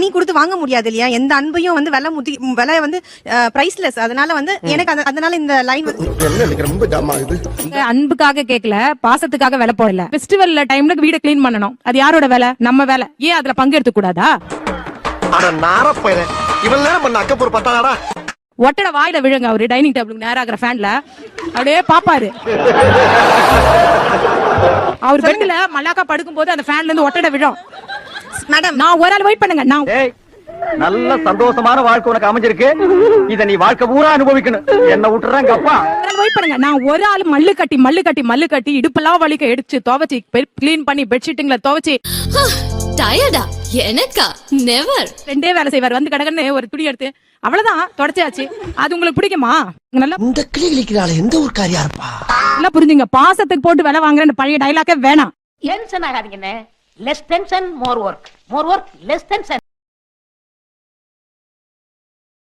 மணி கொடுத்து வாங்க முடியாது இல்லையா? எந்த அன்பையும் வந்து விலை வந்து பிரைஸ்லெஸ். அதனால வந்து எனக்கு அதனால இந்த லைன் ரொம்ப ஜாம் ஆகுது. அன்புக்காக கேட்கல, பாசத்துக்காக விலை போடல. ஃபெஸ்டிவல் டைம்ல வீட கிளீன் பண்ணணும், அது யாரோட வேலை? நம்ம வேலை. ஏன் அதுல பங்கெடுத்து கூடாதா? அட நாரப்பையனே, இவன் நேரம் பண்ண அக்கப்புற பத்தாடா. ஒட்டட வாயில விழுங்க. அவரு டைனிங் டேபிளுக்கு நேராகிற ஃபேன்ல அப்படியே பாப்பாரு. அவர் பெட்ல மல்லாக்கா படுக்கும் போது அந்த ஃபேன்ல இருந்து ஒட்டட விழும். மேடம், நான் ஒரு ஆள் வெயிட் பண்ணுங்க. நான் நல்ல சந்தோஷமான வாழ்க்கை உனக்கு அமைஞ்சிருக்கு. இத நீ வாழ்க்கை பூரா அனுபவிக்கணும். என்ன விட்டுறாங்க அப்பா. வெயிட் பண்ணுங்க. நான் ஒரு ஆள் மல்லு கட்டி இடுப்பெல்லாம் வலிக்க எடுத்து துவைச்சி கிளீன் பண்ணி பெட்ஷீட்டுங்களை துவைச்சி டயர்டா எனக்கா நெவர் ரெண்டே வேலை செய்வார். வந்து கடகன்னு ஒரு துணி எடுத்து அவ்வளவுதான் தொடச்சாச்சு. அது உங்களுக்கு பிடிக்குமா? நல்லா இந்த கிளி கிளிக்கிறாள எந்த ஒரு காரியா இருப்பா? நல்லா புரிஞ்சுங்க. பாசத்துக்கு போட்டு வேலை வாங்குற பழைய டைலாக்கே வேணாம். டென்ஷன் ஆகாதீங்கண்ணே. Less tension more work, more work less tension.